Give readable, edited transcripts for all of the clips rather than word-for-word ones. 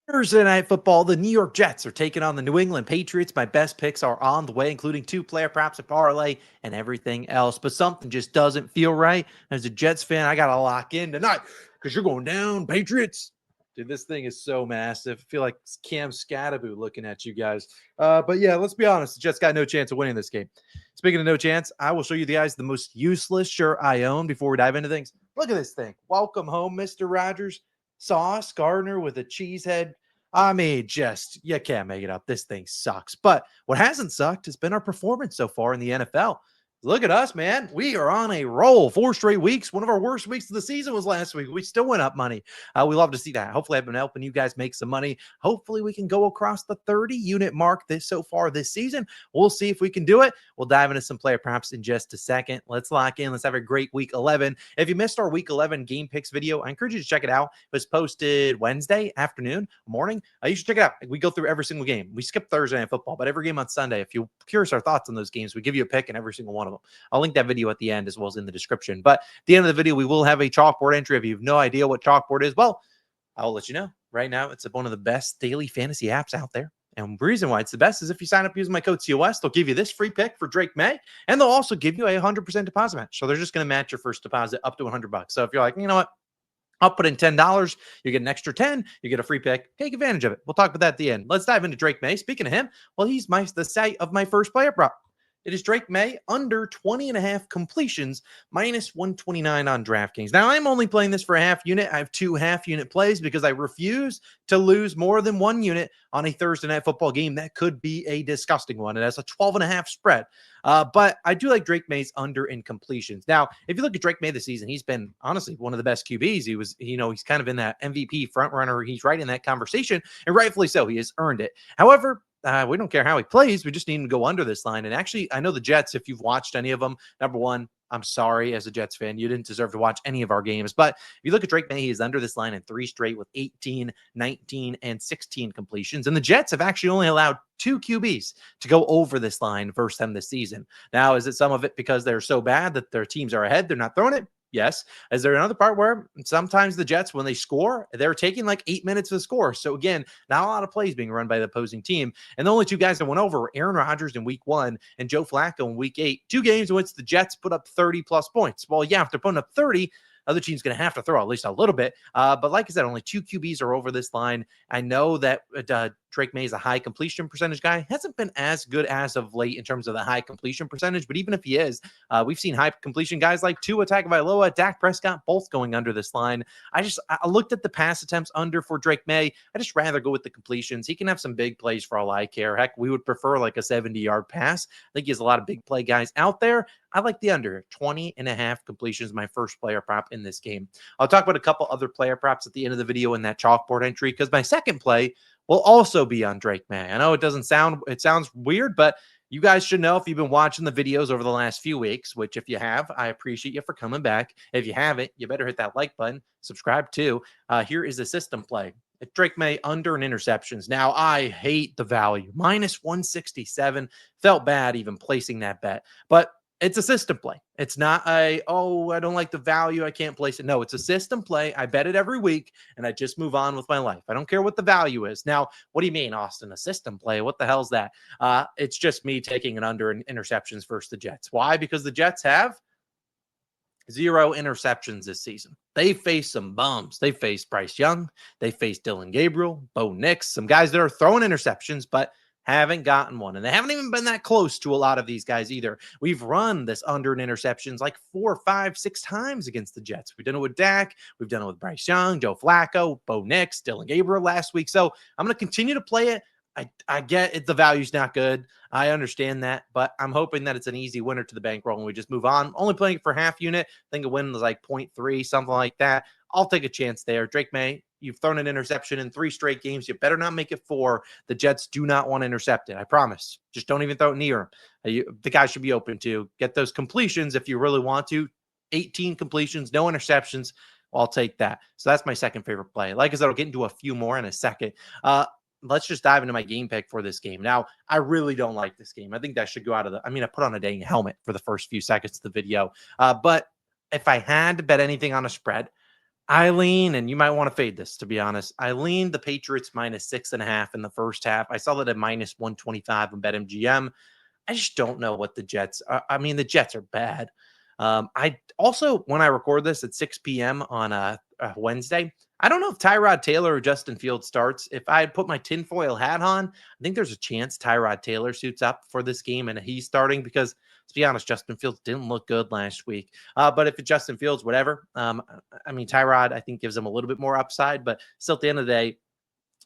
Thursday Night Football, the New York Jets are taking on the New England Patriots. My best picks are on the way, including 2-player props, a parlay, and everything else. But something just doesn't feel right. As a Jets fan, I got to lock in tonight because you're going down, Patriots. Dude, this thing is so massive. I feel like Cam Scatteraboo looking at you guys. But yeah, let's be honest. The Jets got no chance of winning this game. Speaking of no chance, I will show you guys the most useless shirt I own before we dive into things. Look at this thing. Welcome home, Mr. Rogers. Sauce Gardner with a cheese head. I mean, just you can't make it up. This thing sucks. But what hasn't sucked has been our performance so far in the NFL. Look at us, man. We are on a roll. 4 straight weeks. One of our worst weeks of the season was last week. We still went up money. We love to see that. Hopefully, I've been helping you guys make some money. Hopefully, we can go across the 30-unit mark so far this season. We'll see if we can do it. We'll dive into some player props in just a second. Let's lock in. Let's have a great week 11. If you missed our week 11 game picks video, I encourage you to check it out. It was posted Wednesday afternoon, morning. You should check it out. We go through every single game. We skip Thursday Night Football, but every game on Sunday, if you're curious our thoughts on those games, we give you a pick in every single one of them. I'll link that video at the end as well as in the description. But at the end of the video, we will have a chalkboard entry. If you have no idea what chalkboard is, well, I'll let you know. Right now, it's one of the best daily fantasy apps out there. And the reason why it's the best is if you sign up using my code COS, they'll give you this free pick for Drake May, and they'll also give you a 100% deposit match. So they're just going to match your first deposit up to $100. So if you're like, you know what, I'll put in $10. You get an extra 10. You get a free pick. Take advantage of it. We'll talk about that at the end. Let's dive into Drake May. Speaking of him, well, he's the site of my first player prop. It is Drake May under 20.5 completions, minus 129 on DraftKings. Now, I'm only playing this for a half unit. I have 2 half-unit plays because I refuse to lose more than 1 unit on a Thursday Night Football game. That could be a disgusting one. It has a 12.5 spread. But I do like Drake May's under in completions. Now, if you look at Drake May this season, he's been honestly one of the best QBs. He's kind of in that MVP front runner. He's right in that conversation, and rightfully so. He has earned it. However, we don't care how he plays. We just need him to go under this line. And actually, I know the Jets, if you've watched any of them, number one, I'm sorry as a Jets fan, you didn't deserve to watch any of our games. But if you look at Drake May, he is under this line in 3 straight with 18, 19, and 16 completions. And the Jets have actually only allowed 2 QBs to go over this line versus them this season. Now, is it some of it because they're so bad that their teams are ahead? They're not throwing it? Yes. Is there another part where sometimes the Jets, when they score, they're taking like 8 minutes to score? So again, not a lot of plays being run by the opposing team. And the only 2 guys that went over were Aaron Rodgers in week 1 and Joe Flacco in week 8. 2 games in which the Jets put up 30 plus points. Well, yeah, if they're putting up 30, other team's going to have to throw at least a little bit. But like I said, only 2 QBs are over this line. I know that Drake May is a high completion percentage guy. Hasn't been as good as of late in terms of the high completion percentage, but even if he is, we've seen high completion guys like Tua Tagovailoa, Dak Prescott, both going under this line. I looked at the pass attempts under for Drake May. I just rather go with the completions. He can have some big plays for all I care. Heck, we would prefer like a 70-yard pass. I think he has a lot of big play guys out there. I like the under 20.5 completions, my first player prop in this game. I'll talk about a couple other player props at the end of the video in that chalkboard entry because my second play will also be on Drake May. I know it sounds weird, but you guys should know if you've been watching the videos over the last few weeks, which if you have, I appreciate you for coming back. If you haven't, you better hit that like button, subscribe too. Here is the system play. Drake May under in interceptions. Now, I hate the value. Minus 167. Felt bad even placing that bet. But it's a system play. It's not I don't like the value, I can't place it. No, it's a system play. I bet it every week, and I just move on with my life. I don't care what the value is. Now, what do you mean, Austin? A system play? What the hell's that? It's just me taking an under in interceptions versus the Jets. Why? Because the Jets have 0 interceptions this season. They face some bums. They face Bryce Young. They face Dylan Gabriel, Bo Nix, some guys that are throwing interceptions, but haven't gotten one. And they haven't even been that close to a lot of these guys either. We've run this under in interceptions like 4, 5, 6 times against the Jets. We've done it with Dak. We've done it with Bryce Young, Joe Flacco, Bo Nix, Dylan Gabriel last week. So I'm going to continue to play it. I get it. The value's not good. I understand that, but I'm hoping that it's an easy winner to the bankroll and we just move on. Only playing it for half unit. I think a win was like 0.3, something like that. I'll take a chance there. Drake May, you've thrown an interception in 3 straight games. You better not make it 4. The Jets do not want to intercept it. I promise. Just don't even throw it near him. The guy should be open to get those completions if you really want to. 18 completions, no interceptions. Well, I'll take that. So that's my second favorite play. Like I said, I'll get into a few more in a second. Let's just dive into my game pick for this game. Now, I really don't like this game. I think that should go out of I put on a dang helmet for the first few seconds of the video. But if I had to bet anything on a spread, I lean, and you might want to fade this, to be honest. I lean the Patriots -6.5 in the first half. I saw that at -125 on BetMGM. I just don't know what the Jets are. I mean, the Jets are bad. I also, when I record this at 6 p.m. on a Wednesday, I don't know if Tyrod Taylor or Justin Fields starts. If I had put my tinfoil hat on, I think there's a chance Tyrod Taylor suits up for this game and he's starting because, to be honest, Justin Fields didn't look good last week. But if it's Justin Fields, whatever. I mean, Tyrod, I think, gives him a little bit more upside, but still at the end of the day,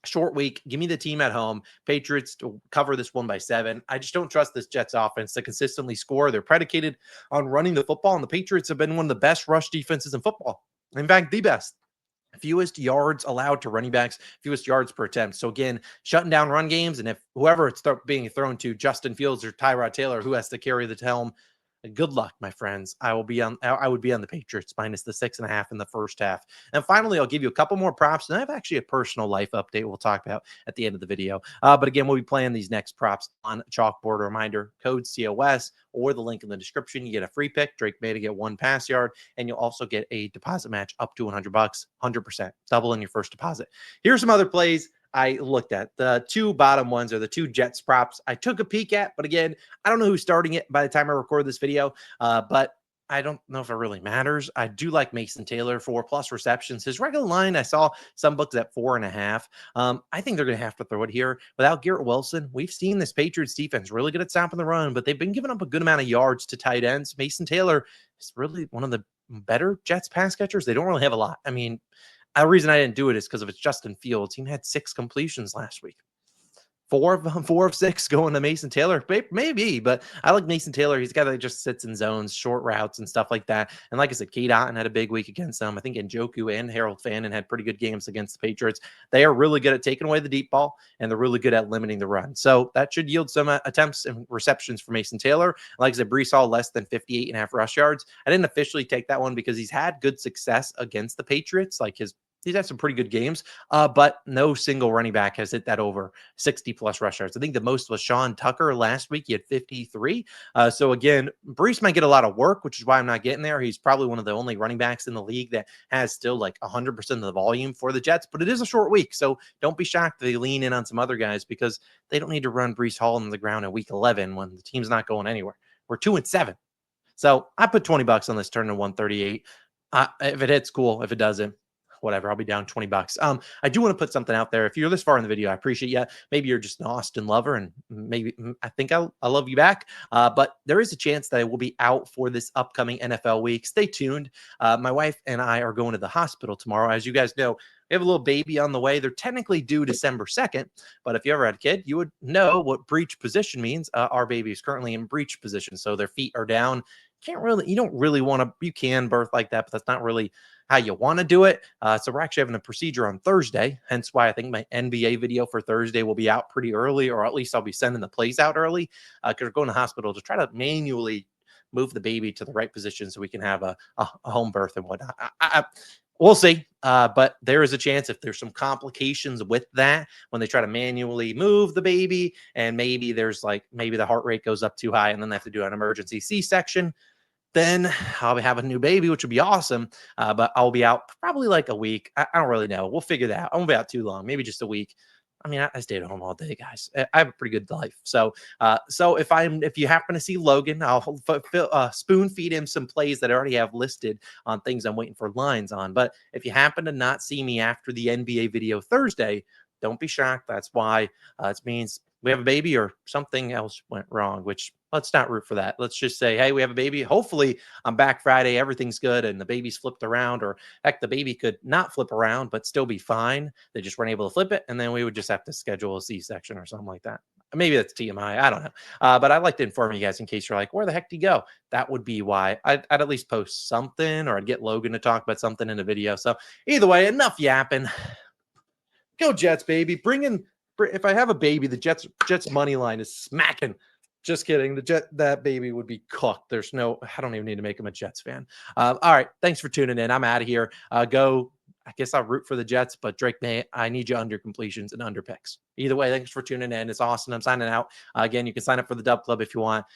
short week. Give me the team at home. Patriots to cover this one by 7. I just don't trust this Jets offense to consistently score. They're predicated on running the football, and the Patriots have been one of the best rush defenses in football. In fact, the best. Fewest yards allowed to running backs, fewest yards per attempt. So again, shutting down run games, and if whoever it's being thrown to, Justin Fields or Tyrod Taylor, who has to carry the helm, good luck, my friends. I would be on the Patriots minus the 6.5 in the first half. And finally, I'll give you a couple more props. And I have actually a personal life update we'll talk about at the end of the video. But again, we'll be playing these next props on Chalkboard. A reminder, code COS or the link in the description. You get a free pick. Drake May to get 1 pass yard, and you'll also get a deposit match up to $100, 100%, double in your first deposit. Here's some other plays I looked at. The 2 bottom ones are the 2 Jets props I took a peek at, but again, I don't know who's starting it by the time I record this video, but I don't know if it really matters. I do like Mason Taylor for plus receptions. His regular line, I saw some books at 4.5. I think they're going to have to throw it here. Without Garrett Wilson, we've seen this Patriots defense really good at stopping the run, but they've been giving up a good amount of yards to tight ends. Mason Taylor is really one of the better Jets pass catchers. They don't really have a lot. I mean, the reason I didn't do it is because of it's Justin Fields. He had 6 completions last week. 4 of 6 going to Mason Taylor, maybe, but I like Mason Taylor. He's a guy that just sits in zones, short routes, and stuff like that. And like I said, Kate Otten had a big week against them. I think Njoku and Harold Fannin had pretty good games against the Patriots. They are really good at taking away the deep ball, and they're really good at limiting the run. So that should yield some attempts and receptions for Mason Taylor. Like I said, Brees Hall less than 58.5 rush yards. I didn't officially take that one because he's had good success against the Patriots. He's had some pretty good games, but no single running back has hit that over 60 plus rush yards. I think the most was Sean Tucker last week. He had 53. So again, Brees might get a lot of work, which is why I'm not getting there. He's probably one of the only running backs in the league that has still like 100% of the volume for the Jets, but it is a short week. So don't be shocked if they lean in on some other guys because they don't need to run Brees Hall in the ground in week 11 when the team's not going anywhere. We're 2-7. So I put $20 on this turn to 138. If it hits, cool. If it doesn't, whatever, I'll be down $20. I do want to put something out there. If you're this far in the video, I appreciate you. Maybe you're just an Austin lover, and maybe I think I'll love you back. But there is a chance that I will be out for this upcoming NFL week. Stay tuned. My wife and I are going to the hospital tomorrow. As you guys know, we have a little baby on the way. They're technically due December 2nd, but if you ever had a kid, you would know what breech position means. Our baby is currently in breech position, so their feet are down. You don't really want to, you can birth like that, but that's not really how you want to do it. So we're actually having a procedure on Thursday, hence why I think my NBA video for Thursday will be out pretty early, or at least I'll be sending the plays out early because we're going to the hospital to try to manually move the baby to the right position so we can have a home birth and whatnot. We'll see. But there is a chance if there's some complications with that when they try to manually move the baby, and maybe the heart rate goes up too high and then they have to do an emergency C-section, then I'll have a new baby, which would be awesome. But I'll be out probably like a week. I don't really know. We'll figure that out. I won't be out too long, maybe just a week. I mean, I stayed at home all day, guys. I have a pretty good life. So if you happen to see Logan, I'll spoon feed him some plays that I already have listed on things I'm waiting for lines on. But if you happen to not see me after the NBA video Thursday, don't be shocked. That's why it means we have a baby or something else went wrong, which let's not root for that. Let's just say, hey, we have a baby. Hopefully I'm back Friday. Everything's good. And the baby's flipped around, or heck, the baby could not flip around, but still be fine. They just weren't able to flip it. And then we would just have to schedule a C-section or something like that. Maybe that's TMI. I don't know. But I'd like to inform you guys in case you're like, where the heck do you go? That would be why I'd at least post something, or I'd get Logan to talk about something in a video. So either way, enough yapping. Go Jets, baby. If I have a baby, the Jets money line is smacking. Just kidding. That baby would be cooked. I don't even need to make him a Jets fan. All right. Thanks for tuning in. I'm out of here. Go I guess I'll root for the Jets, but Drake May, I need you under completions and under picks. Either way, thanks for tuning in. It's awesome. I'm signing out. Again, you can sign up for the Dub Club if you want.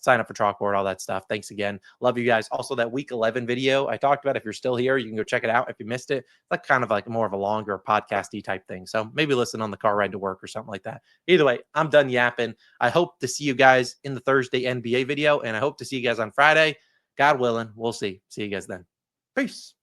Sign up for Chalkboard, all that stuff. Thanks again. Love you guys. Also, that week 11 video I talked about, if you're still here, you can go check it out. If you missed it, it's like kind of like more of a longer podcasty type thing. So maybe listen on the car ride to work or something like that. Either way, I'm done yapping. I hope to see you guys in the Thursday NBA video, and I hope to see you guys on Friday. God willing, we'll see. See you guys then. Peace.